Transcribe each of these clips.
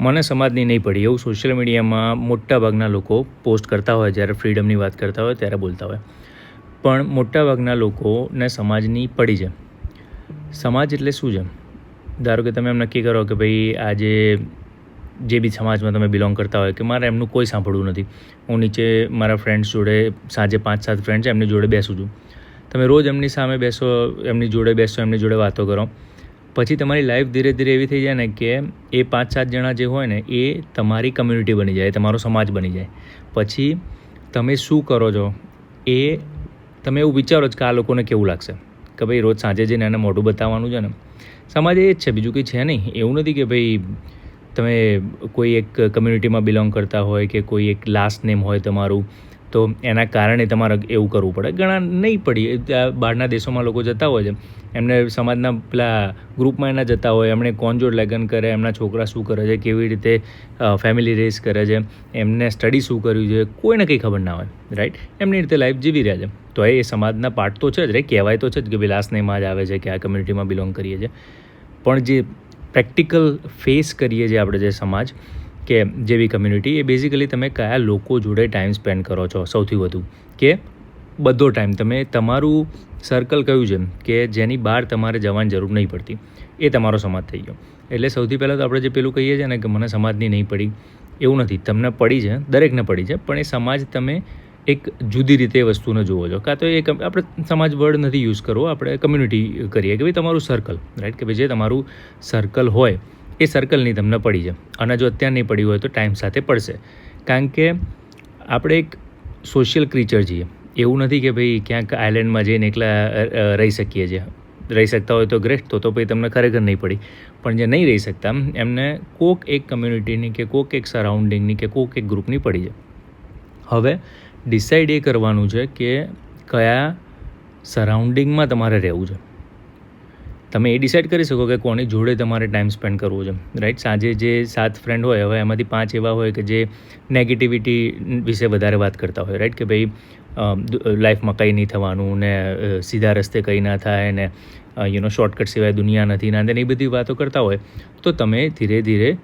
મને સમાજની નહીં પડી એવું સોશિયલ મીડિયામાં મોટાભાગના લોકો પોસ્ટ કરતા હોય, જ્યારે ફ્રીડમની વાત કરતા હોય ત્યારે બોલતા હોય. પણ મોટાભાગના લોકોને સમાજની પડી છે. સમાજ એટલે શું છે? ધારો કે તમે એમ નક્કી કરો કે ભાઈ આજે જે બી સમાજમાં તમે બિલોંગ કરતા હોય કે મારે એમનું કોઈ સાંભળવું નથી, હું નીચે મારા ફ્રેન્ડ્સ જોડે સાંજે 5-7 ફ્રેન્ડ છે એમની જોડે બેસું છું. તમે રોજ એમની સામે બેસો, એમની જોડે બેસો, એમની જોડે વાતો કરો. પછી તમારી લાઈફ ધીરે ધીરે એવી થઈ જાય ને કે એ 5-7 જણા જે હોય ને એ તમારી કમ્યુનિટી બની જાય, તમારો સમાજ બની જાય. પછી તમે શું કરો છો એ તમે એવું વિચારો છો કે આ લોકોને કેવું લાગશે કે ભાઈ રોજ સાંજે જઈને એને મોઢું બતાવવાનું છે ને. સમાજ એ જ છે, બીજું કંઈ છે નહીં. એવું નથી કે ભાઈ તમે કોઈ એક કમ્યુનિટીમાં બિલોંગ કરતા હોય કે કોઈ એક લાસ્ટ નેમ હોય તમારું તો એના કારણે તમારે એવું કરવું પડે. ઘણા નહીં પડી, બહારના દેશોમાં લોકો જતા હોય છે, એમને સમાજના પેલા ગ્રુપમાં એના જતા હોય, એમણે કોણ જોડ લગ્ન કરે, એમના છોકરા શું કરે છે, કેવી રીતે ફેમિલી રેસ કરે છે, એમને સ્ટડી શું કર્યું છે, કોઈને કંઈ ખબર ના હોય, રાઈટ? એમની રીતે લાઈફ જીવી રહ્યા છે. તો એ સમાજના પાર્ટ તો છે જ, રે કહેવાય તો છે જ કે ભાઈ લાસ્ટ નેમમાં જ આવે છે કે આ કમ્યુનિટીમાં બિલોંગ કરીએ છીએ. પણ જે પ્રેક્ટિકલ ફેસ કરીએ છીએ આપણે જે સમાજ કે જેવી કમ્યુનિટી, એ બેઝિકલી તમે કયા લોકો જોડે ટાઈમ સ્પેન્ડ કરો છો સૌથી વધુ, કે બધો ટાઈમ તમે તમારું સર્કલ કયું છે કે જેની બહાર તમારે જવાની જરૂર નહીં પડતી, એ તમારો સમાજ થઈ ગયો. એટલે સૌથી પહેલાં તો આપણે જે પેલું કહીએ છીએ ને કે મને સમાજની નહીં પડી, એવું નથી. તમને પડી છે, દરેકને પડી છે, પણ એ સમાજ તમે એક જુદી રીતે વસ્તુને જુઓ છો. કાં તો એ આપણે સમાજ વર્ડ નથી યુઝ કરવો, આપણે કમ્યુનિટી કરીએ કે ભાઈ તમારું સર્કલ, રાઈટ? કે ભાઈ જે તમારું સર્કલ હોય એ સર્કલની તમને પડી છે. અને જો અત્યારે નહીં પડી હોય તો ટાઈમ સાથે પડશે. કારણ કે આપણે એક સોશિયલ ક્રીચર છીએ. એવું નથી કે ભાઈ ક્યાંક આઇલેન્ડમાં જઈને એકલા રહી શકીએ છીએ. રહી શકતા હોય તો ગ્રેટ, તો ભાઈ તમને ખરેખર નહીં પડી. પણ જે નહીં રહી શકતા એમને કોક એક કમ્યુનિટીની કે કોક એક સરાઉન્ડિંગની કે કોક એક ગ્રુપની પડી છે. હવે ડિસાઈડ એ કરવાનું છે કે કયા સરાઉન્ડિંગમાં તમારે રહેવું છે. તમે એ ડિસાઇડ કરી શકો કે કોની જોડે તમારે ટાઈમ સ્પેન્ડ કરવો છે, રાઈટ? સાંજે જે 7 ફ્રેન્ડ હોય, હવે એમાંથી 5 એવા હોય કે જે નેગેટિવિટી વિશે વધારે વાત કરતા હોય, રાઈટ? કે ભાઈ લાઈફમાં કંઈ નહીં થવાનું ને સીધા રસ્તે કંઈ ના થાય ને શોર્ટકટ સિવાય દુનિયા નથી ના, એ બધી વાતો કરતા હોય, તો તમે ધીરે ધીરે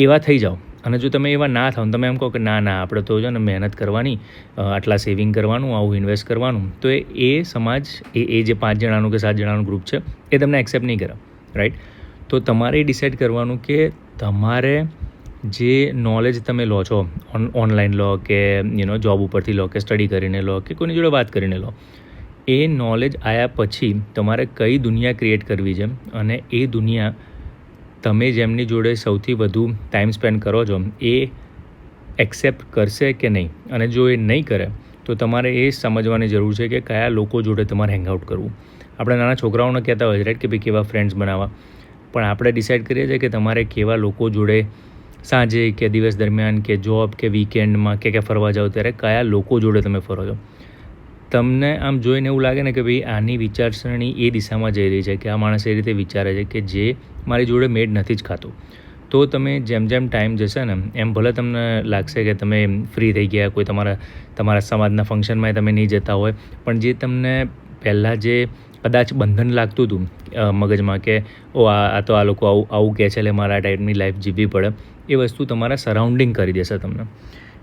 એવા થઈ જાઓ. અને જો તમે એવા ના થાવ, તમે એમ કહો કે ના આપણે તો છે ને મહેનત કરવાની, આટલા સેવિંગ કરવાનું, આવું ઇન્વેસ્ટ કરવાનું, તો એ સમાજ એ જે 5 જણાનું કે 7 જણાનું ગ્રુપ છે એ તમને એક્સેપ્ટ નહીં કરે, રાઈટ? તો તમારે ડિસાઇડ કરવાનું કે તમારે જે નોલેજ તમે લો છો, ઓનલાઈન લો કે જોબ ઉપરથી લો કે સ્ટડી કરીને લો કે કોઈની જોડે વાત કરીને લો, એ નોલેજ આવ્યા પછી તમારે કઈ દુનિયા ક્રિએટ કરવી છે અને એ દુનિયા તમે જેમની જોડે સૌથી વધુ ટાઈમ સ્પેન્ડ કરો છો એ એક્સેપ્ટ કરશે કે નહીં. અને જો એ નહીં કરે તો તમારે એ સમજવાની જરૂર છે કે કયા લોકો જોડે તમારે હેંગઆઉટ કરવું. આપણે નાના છોકરાઓને કહેતા હોય છે, રાઈટ, કે ભાઈ કેવા ફ્રેન્ડ્સ બનાવવા. પણ આપણે ડિસાઇડ કરીએ છીએ કે તમારે કેવા લોકો જોડે સાંજે કે દિવસ દરમિયાન કે જોબ કે વીકેન્ડમાં કે ફરવા જાઓ ત્યારે કયા લોકો જોડે તમે ફરો છો. તમને આમ જોઈને એવું લાગે ને કે ભાઈ આની વિચારસરણી એ દિશામાં જઈ રહી છે, કે આ માણસ એ રીતે વિચારે છે કે જે મારી જોડે મેળ નથી જ ખાતું. તો તમે જેમ જેમ ટાઈમ જશે ને એમ ભલે તમને લાગશે કે તમે ફ્રી થઈ ગયા, કોઈ તમારા સમાજના ફંક્શનમાં તમે નહીં જતા હોય, પણ જે તમને પહેલાં જે કદાચ બંધન લાગતું હતું મગજમાં કે આ તો આ લોકો આવું કહે છે એટલે મારા ટાઈપની લાઈફ જીવવી પડે, એ વસ્તુ તમારા સરાઉન્ડિંગ કરી દેશે તમને.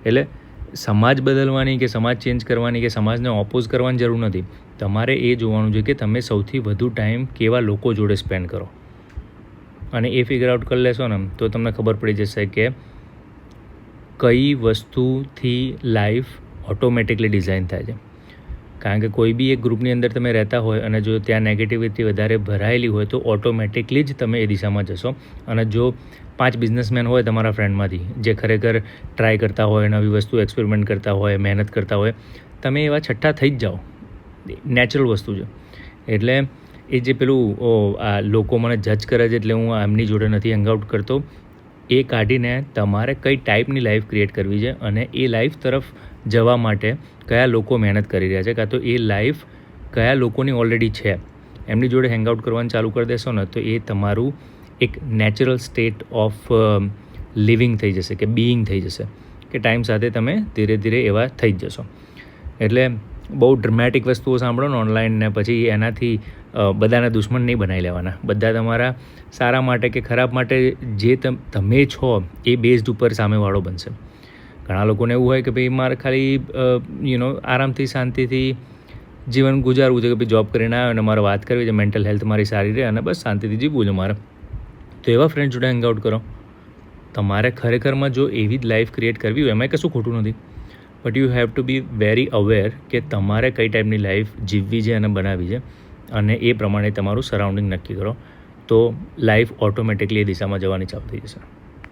એટલે સમાજ બદલવાની કે સમાજ ચેન્જ કરવાની કે સમાજને ઓપોઝ કરવાની જરૂર નથી. તમારે એ જોવાનું છે કે તમે સૌથી વધુ ટાઈમ કેવા લોકો જોડે સ્પેન્ડ કરો, અને એ ફિગર આઉટ કરી લેશો ને તો તમને ખબર પડી જશે કે કઈ વસ્તુથી લાઈફ ઓટોમેટિકલી ડિઝાઇન થાય છે. કારણ કે કોઈ બી એક ગ્રુપની અંદર તમે રહેતા હોય અને જો ત્યાં નેગેટિવિટી વધારે ભરાયેલી હોય તો ઓટોમેટિકલી જ તમે એ દિશામાં જશો. અને જો 5 બિઝનેસમેન હોય તમારા ફ્રેન્ડમાંથી જે ખરેખર ટ્રાય કરતા હોય, નવી વસ્તુ એક્સપેરિમેન્ટ કરતા હોય, મહેનત કરતા હોય, તમે એવા છઠ્ઠા થઈ જ જાઓ. નેચરલ વસ્તુ છે. એટલે એ જે પેલું આ લોકો મને જજ કરે છે એટલે હું એમની જોડે નથી હેંગઆઉટ કરતો, એ કાઢીને તમારે કઈ ટાઈપની લાઈફ ક્રિએટ કરવી છે અને એ લાઈફ તરફ જવા માટે કયા લોકો મહેનત કરી રહ્યા છે, કાં તો એ લાઈફ કયા લોકોની ઓલરેડી છે એમની જોડે હેંગઆઉટ કરવાનું ચાલુ કરી દેશો ને તો એ તમારું એક નેચરલ સ્ટેટ ઓફ લિવિંગ થઈ જશે કે બીઈંગ થઈ જશે, કે ટાઈમ સાથે તમે ધીરે ધીરે એવા થઈ જ જશો. એટલે બહુ ડ્રામેટિક વસ્તુઓ સાંભળો ને ઓનલાઈન ને પછી એનાથી બધાના દુશ્મન નહીં બનાવી લેવાના. બધા તમારા સારા માટે કે ખરાબ માટે જે તમે છો એ બેઝડ ઉપર સામેવાળો બનશે. ઘણા લોકોને એવું હોય કે ભાઈ મારે ખાલી આરામથી શાંતિથી જીવન ગુજારવું છે કે ભાઈ જોબ કરીને આવ્યો અને મારે વાત કરવી છે, મેન્ટલ હેલ્થ મારી સારી રહે અને બસ શાંતિથી જીવવું છે મારે. તો એવા ફ્રેન્ડ જોડે હેંગઆઉટ કરો. તમારે ખરેખરમાં જો એવી જ લાઈફ ક્રિએટ કરવી હોય એમાં કશું ખોટું નથી, but you have to be very aware કે તમારે કઈ ટાઈપની લાઈફ જીવવી છે અને બનાવવી છે, અને એ પ્રમાણે તમારું સરાઉન્ડિંગ નક્કી કરો તો લાઈફ ઓટોમેટિકલી એ દિશામાં જવાની ચાલુ થઈ જશે.